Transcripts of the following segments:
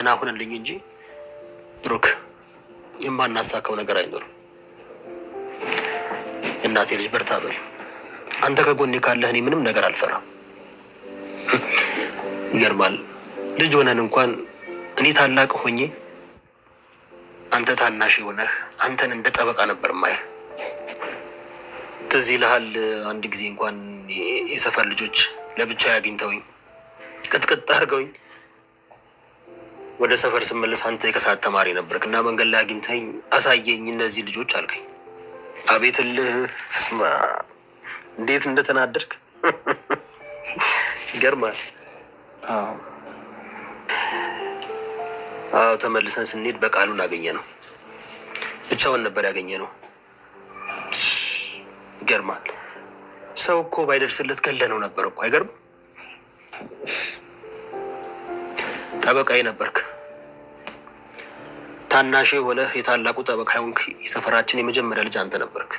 እና ሁንልኝ እንጂ ብሩክ የማናሳካው ነገር አይኖርም። እናቴ ልጅ በርታ በል። አንተ ከጎኔ ካለህ እኔ ምንም ነገር አልፈራም። ይገርማል። ልጅ ሆነን እንኳን እኔ ታላቅ ሆኜ አንተ ታናሽ ሆነህ አንተን እንደ ጠበቃ ነበር ማየህ። ትዝ ይልሃል አንድ ጊዜ እንኳን የሰፈር ልጆች ለብቻ ያግኝተውኝ ቅጥቅጥ አድርገውኝ ወደ ሰፈር ስመለስ አንተ የከሰዓት ተማሪ ነበርክ እና መንገድ ላይ አግኝተኝ አሳየኝ እነዚህ ልጆች አልከኝ። አቤትልህ ስማ እንዴት እንደተናደርክ ይገርማል። አዎ ተመልሰን ስንሄድ በቃሉን አገኘ ነው። ብቻውን ነበር ያገኘ ነው። ይገርማል። ሰው እኮ ባይደርስለት ገለነው ነበር እኮ አይገርም? ጠበቃዬ ነበርክ። ታናሽ ሆነ የታላቁ ጠበቃ ሆንክ። የሰፈራችን የመጀመሪያ ልጅ አንተ ነበርክ።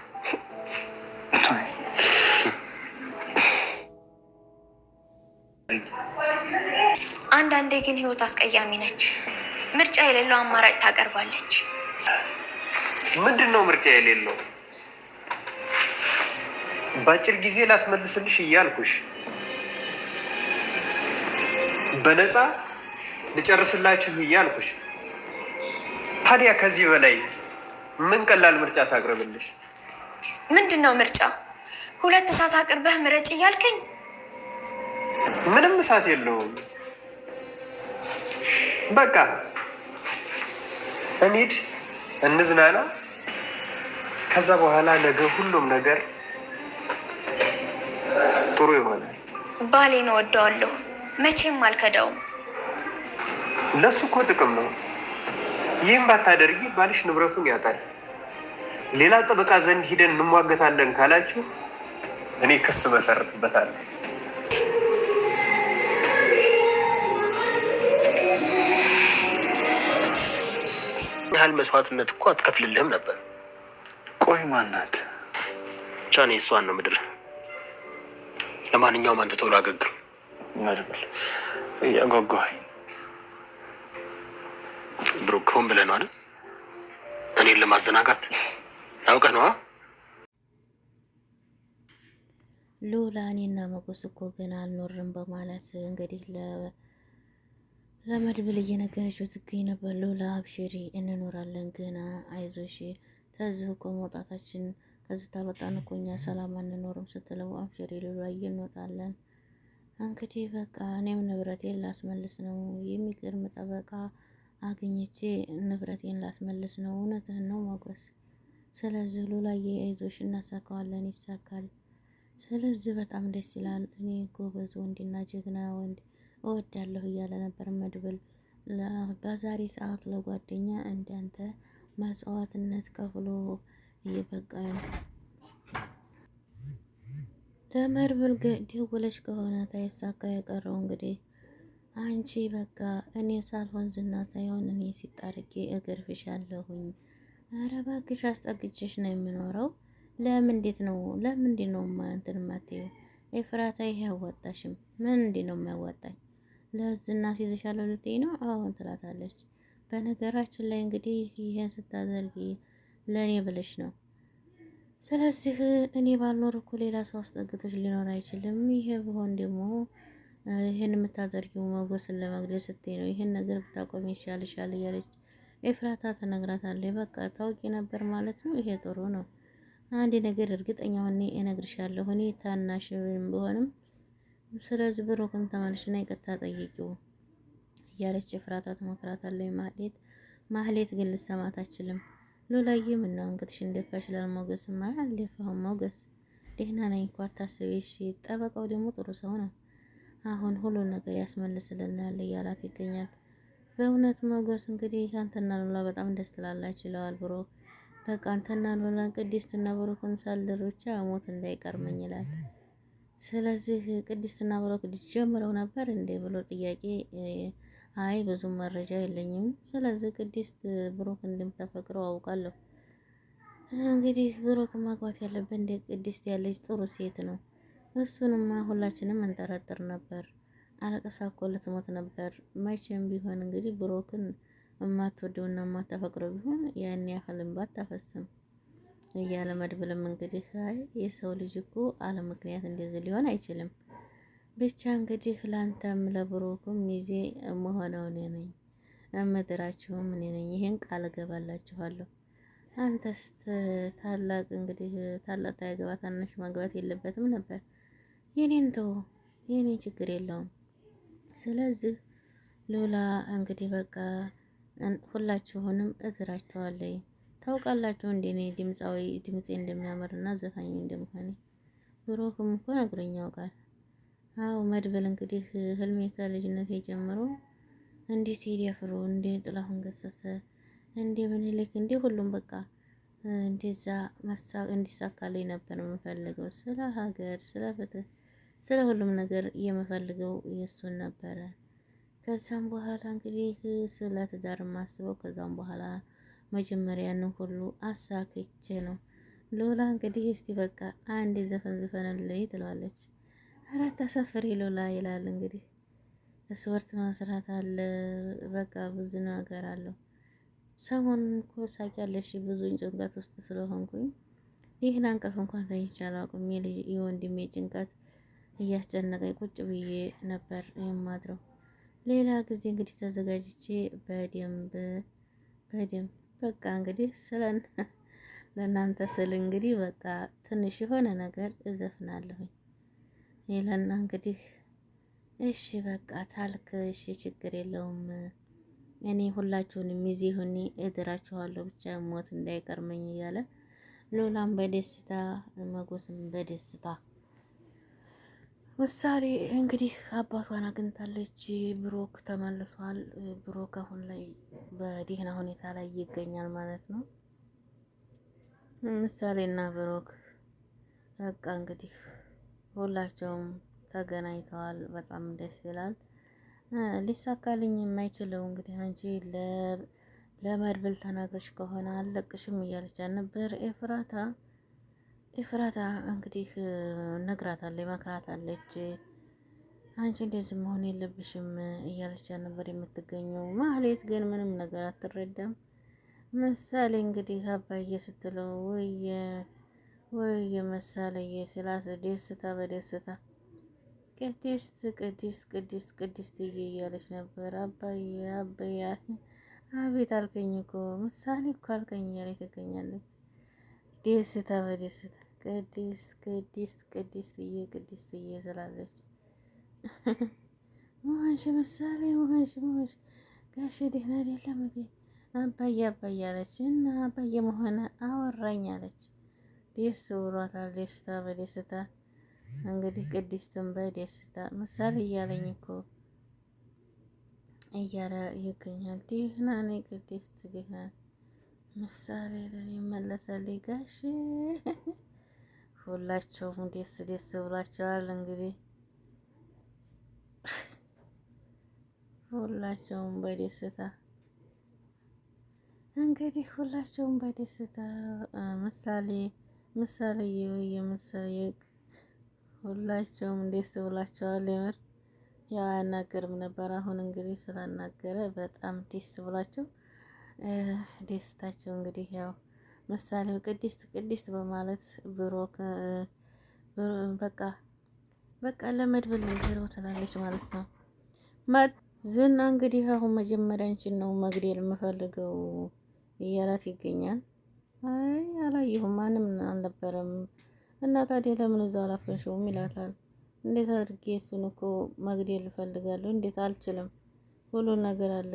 አንዳንዴ ግን ህይወት አስቀያሚ ነች። ምርጫ የሌለው አማራጭ ታቀርባለች። ምንድን ነው ምርጫ የሌለው? በአጭር ጊዜ ላስመልስልሽ እያልኩሽ በነፃ ልጨርስላችሁ እያልኩሽ፣ ታዲያ ከዚህ በላይ ምን ቀላል ምርጫ ታቅርብልሽ? ምንድን ነው ምርጫ? 2 እሳት አቅርበህ ምረጭ እያልከኝ? ምንም እሳት የለውም። በቃ እንሂድ፣ እንዝናና። ከዛ በኋላ ነገ ሁሉም ነገር ጥሩ ይሆናል። ባሌን እወደዋለሁ፣ መቼም አልከዳውም። ለሱ እኮ ጥቅም ነው። ይህም ባታደርጊ ባልሽ ንብረቱን ያጣል። ሌላ ጠበቃ ዘንድ ሂደን እንሟገታለን ካላችሁ እኔ ክስ መሰረትበታለሁ። ያህል መስዋዕትነት እኮ አትከፍልልህም ነበር። ቆይ ማናት? ብቻ እኔ እሷን ነው ምድር። ለማንኛውም አንተ ቶሎ አገግም። መድብል እያጓጓኸኝ። ብሩክ ሆን ብለህ ነው አይደል? እኔን ለማዘናጋት አውቀህ ነዋ። ሉላ እኔና መጎስ እኮ ግን አልኖርም በማለት እንግዲህ ለመድብል እየነገረችው ትገኝ ነበር። ሉላ አብሽሪ እንኖራለን ገና አይዞሽ፣ ከዚህ እኮ መውጣታችን ከዚህ ታልወጣን እኮ እኛ ሰላም አንኖርም ስትለው አብሽሪ ሉላዬ እንወጣለን። እንግዲህ በቃ እኔም ንብረቴን ላስመልስ ነው፣ የሚገርም ጠበቃ አግኝቼ ንብረቴን ላስመልስ ነው። እውነትህን ነው ሞገስ። ስለዚህ ሉላዬ አይዞሽ እናሳካዋለን፣ ይሳካል። ስለዚህ በጣም ደስ ይላል። እኔ ጎበዝ ወንድና ጀግና ወንድ እወዳለሁ እያለ ነበር መድብል። በዛሬ ሰዓት ለጓደኛ እንዳንተ መስዋዕትነት ከፍሎ ይበቃል። ለመድብል ደውለሽ ከሆነ ታይሳካ የቀረው እንግዲህ አንቺ በቃ እኔ ሳልሆን ዝና ሳይሆን እኔ ሲጣርቄ እገርፍሻለሁኝ። ኧረ እባክሽ አስጠግቼሽ ነው የምኖረው። ለምንድን ነው እንትን የማትይው? ኤፍራታ ይሄ አያዋጣሽም። ምንድን ነው የማያዋጣኝ? ለዝና ሲይዝሻለሁ ልትይ ነው? አዎን ትላታለች። በነገራችን ላይ እንግዲህ ይሄን ስታደርጊ ለእኔ ብለሽ ነው። ስለዚህ እኔ ባልኖር እኮ ሌላ ሰው አስጠግቶች ሊኖር አይችልም። ይሄ ቢሆን ደግሞ ይሄን የምታደርጊው ሞገስን ለመግደል ስትይ ነው። ይሄን ነገር ብታቆሚ ይሻልሻል እያለች ኤፍራታ ትነግራታለች። በቃ ታውቂ ነበር ማለት ነው። ይሄ ጥሩ ነው። አንድ ነገር እርግጠኛ ሆኜ እነግርሻለሁ። እኔ ታናሽ ብሆንም ስለዚህ ብሩክን ተመልሽና ይቅርታ ጠይቂው እያለች ኤፍራታ ትመክራታለች። ማህሌት ግን ልትሰማት አትችልም። ሉላዬ ምነው አንገትሽን ደፋሽ? ለሞገስ አልደፋሁም ሞገስ ደህና ነኝ እኮ አታስቢ እሺ። ጠበቃው ደግሞ ጥሩ ሰው ነው። አሁን ሁሉን ነገር ያስመልስልናል እያላት ይገኛል። በእውነት ሞገስ እንግዲህ አንተና ሉላ በጣም ደስ ትላላችሁ ይለዋል ብሩክ። በቃ አንተና ሉላ ቅድስትና ብሩክን ሳልድር ብቻ ሞት እንዳይቀርመኝ ይላል። ስለዚህ ቅድስትና ብሩክ ጀምረው ነበር እንዴ ብሎ ጥያቄ አይ ብዙም መረጃ የለኝም። ስለዚህ ቅድስት ብሩክ እንደምታፈቅረው አውቃለሁ። እንግዲህ ብሩክ ማግባት ያለበት እንደ ቅድስት ያለች ጥሩ ሴት ነው። እሱንማ ሁላችንም እንጠረጥር ነበር። አለቀሳ እኮ ልትሞት ነበር። መቼም ቢሆን እንግዲህ ብሩክን የማትወደውና የማታፈቅረው ቢሆን ያን ያህል እንባ አታፈስም እያለ መድብልም እንግዲህ አይ የሰው ልጅ እኮ አለ ምክንያት እንደዚህ ሊሆን አይችልም። ብቻ እንግዲህ ላንተም ለብሩክም ሚዜ መሆነው እኔ ነኝ፣ እምድራችሁም እኔ ነኝ። ይሄን ቃል እገባላችኋለሁ። አንተስ ታላቅ እንግዲህ ታላቅ ታይገባ ታናሽ ማግባት የለበትም ነበር። የኔን ተው፣ የኔ ችግር የለውም። ስለዚህ ሉላ እንግዲህ በቃ ሁላችሁንም እዝራችኋለሁ። ታውቃላችሁ እንደኔ ድምፃዊ ድምፄ እንደሚያምርና ዘፋኝ እንደምሆነ ብሩክም እኮ ነግሮኝ ያውቃል። አዎ መድብል እንግዲህ ህልሜ ከልጅነቴ ጀምሮ እንዴት ቴዲ አፍሮ እንዴ ጥላሁን ገሰሰ እንዴ ምኒልክ እንዴ ሁሉም በቃ እንደዛ እንዲሳካልኝ ነበር የምፈልገው። ስለ ሀገር፣ ስለ ፍትህ፣ ስለ ሁሉም ነገር የምፈልገው የሱን ነበረ። ከዛም በኋላ እንግዲህ ስለ ትዳር ማስበው ከዛም በኋላ መጀመሪያን ሁሉ አሳክቼ ነው። ሉላ እንግዲህ እስቲ በቃ አንድ ዘፈን ዝፈንልኝ ትለዋለች። አራት ተሰፍሪ ሉላ ይላል እንግዲህ ስፖርት መስራት አለ። በቃ ብዙ ነገር አለው። ሰሞኑን እኮ ታውቂያለሽ ብዙ ጭንቀት ውስጥ ስለሆንኩኝ ይህን እንቅልፍ እንኳን ተኝቼ አላውቅም። የወንድሜ ጭንቀት እያስጨነቀኝ ቁጭ ብዬ ነበር የማድረው። ሌላ ጊዜ እንግዲህ ተዘጋጅቼ በደንብ በቃ እንግዲህ ለእናንተ ስል እንግዲህ በቃ ትንሽ የሆነ ነገር እዘፍናለሁኝ ይለና እንግዲህ እሺ በቃ ታልክ እሺ ችግር የለውም እኔ ሁላችሁንም ሚዜ ሆኜ እድራችኋለሁ ብቻ ሞት እንዳይቀርመኝ እያለ ሉላም በደስታ መጎስም በደስታ ምሳሌ እንግዲህ አባቷን አግኝታለች። ብሩክ ተመልሷል። ብሩክ አሁን ላይ በደህና ሁኔታ ላይ ይገኛል ማለት ነው። ምሳሌና ብሩክ በቃ እንግዲህ ሁላቸውም ተገናኝተዋል። በጣም ደስ ይላል። ሊሳካልኝ የማይችለው እንግዲህ አንቺ ለመድብል ተናግረሽ ከሆነ አልለቅሽም እያለች ነበር ኤፍራታ እንግዲህ ነግራታለች፣ መክራታለች። አንቺ እንደዚህ መሆን የለብሽም እያለች ነበር የምትገኘው። ማህሌት ግን ምንም ነገር አትረዳም። ምሳሌ እንግዲህ አባዬ ስትለው ወይ ምሳሌዬ ስላት ደስታ በደስታ ቅድስት እያለች ነበር። አባዬ አቤት አልከኝ እኮ ምሳሌ እኮ አልከኝ እያለች ትገኛለች። ደስታ በደስታ ቅድስትዬ ስላለች መሆንሽ ምሳሌ መሆንሽ ጋሼ ደህና አይደለም እንዴ አባዬ አለች እና አባዬ መሆነ አወራኝ አለች። ደስ ብሏታል። ደስታ በደስታ እንግዲህ ቅድስትን በደስታ ምሳሌ እያለኝ እኮ እያለ ይገኛል። ደህና ነኝ ቅድስት ደህና ምሳሌ ይመለሳልኝ ጋሽ ሁላቸውም ደስ ብሏቸዋል። እንግዲህ ሁላቸውም በደስታ ምሳሌ ሁላቸውም ደስ ብሏቸዋል። የምር ያው አያናገርም ነበር። አሁን እንግዲህ ስላናገረ በጣም ደስ ብሏቸው ደስታቸው እንግዲህ ያው ምሳሌው ቅድስት በማለት ብሩክ በቃ ለመድብል ንገረው ትላለች ማለት ነው። ዝና እንግዲህ አሁን መጀመሪያ አንቺን ነው መግደል የምፈልገው እያላት ይገኛል። አይ አላየሁም ማንም አልነበረም እና ታዲያ ለምን እዛው አላፈንሽውም ይላታል። እንዴት አድርጌ እሱን እኮ መግደል እፈልጋለሁ እንዴት አልችልም፣ ሁሉ ነገር አለ።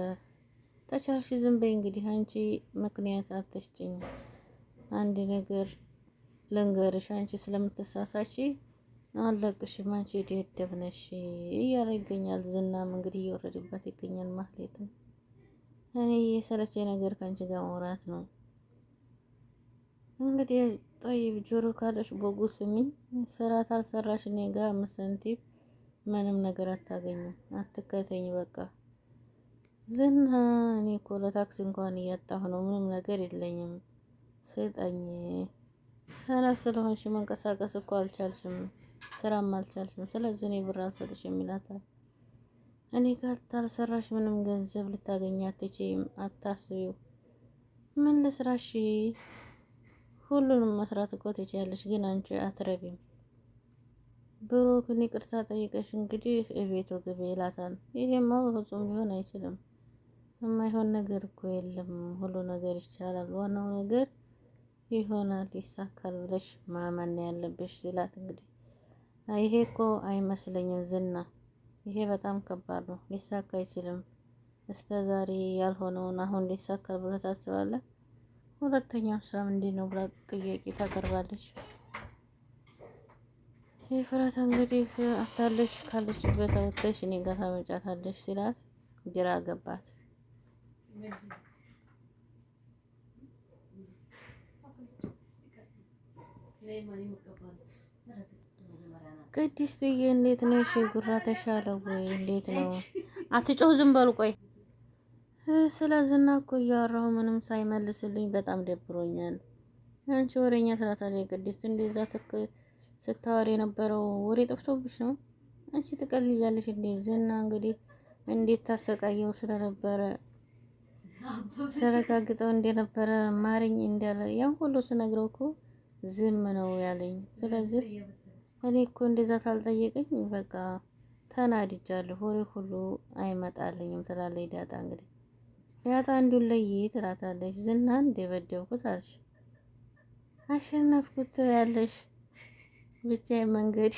ተቻልሽ ዝም በይ እንግዲህ አንቺ ምክንያት አትስጭኝ። አንድ ነገር ልንገርሽ፣ አንቺ ስለምትሳሳች አለቅሽም፣ አንቺ ደደብ ነሽ እያለ ይገኛል። ዝናም እንግዲህ እየወረደባት ይገኛል። ማህሌትም እኔ የሰለቸኝ ነገር ከአንቺ ጋር ማውራት ነው። እንግዲህ ጠይብ ጆሮ ካለሽ ቦጉ ስሚኝ፣ ስራ ታልሰራሽ እኔ ጋር ምሰንቲብ ምንም ነገር አታገኝም። አትከተኝ በቃ ዝና። እኔ እኮ ለታክሲ እንኳን እያጣሁ ነው፣ ምንም ነገር የለኝም። ስጠኝ። ሰነፍ ስለሆንሽ መንቀሳቀስ እኮ አልቻልሽም፣ ስራም አልቻልሽም። ስለዚህ እኔ ብር አልሰጥሽም ይላታል። እኔ ጋር ታልሰራሽ ምንም ገንዘብ ልታገኝ አትችይም፣ አታስቢው። ምን ልስራሽ? ሁሉንም መስራት እኮ ትችያለሽ፣ ግን አንቺ አትረቢም። ብሩክን ይቅርታ ጠይቀሽ እንግዲህ እቤቱ ግቢ ይላታል። ይሄማ በፍጹም ሊሆን አይችልም። የማይሆን ነገር እኮ የለም፣ ሁሉ ነገር ይቻላል። ዋናው ነገር ይሆናል፣ ይሳካል ብለሽ ማመን ያለብሽ ሲላት እንግዲህ ይሄ እኮ አይመስለኝም ዝና፣ ይሄ በጣም ከባድ ነው፣ ሊሳካ አይችልም። እስከ ዛሬ ያልሆነውን አሁን ሊሳካል ብለህ ታስባለህ? ሁለተኛው እሷም እንዲህ ነው ብላ ጥያቄ ታቀርባለች። ኤፍራታ እንግዲህ አታለሽ ካለችበት አውጥተሽ እኔ ጋር ታመጫታለሽ ሲላት ግራ ገባት። ቅድስትዬ እንዴት ነሽ? ጉራ ተሻለ ወይ? እንዴት ነው? አትጮህ፣ ዝም በሉ። ቆይ ስለ ዝና እኮ እያወራሁ ምንም ሳይመልስልኝ በጣም ደብሮኛል። አንቺ ወሬኛ ትላታለች ቅድስት። እንደዛ ስታወሪ የነበረው ወሬ ጠፍቶብሽ ነው? አንቺ ትቀልጃለሽ እንዴ? ዝና እንግዲህ እንዴት ታሰቃየው ስለነበረ ተረጋግጠው እንደነበረ ማርኝ እንዳለ ያን ሁሉ ስነግረው እኮ ዝም ነው ያለኝ። ስለዚህ እኔ እኮ እንደዛ ታልጠየቀኝ በቃ ተናድጃለሁ፣ ወሬ ሁሉ አይመጣልኝም ትላለች ዳጣ። እንግዲህ ዳጣ አንዱን ለይ ትላታለች። ዝናን ደበደብኩት አልሽ፣ አሸነፍኩት ያለሽ ብቻ መንገድ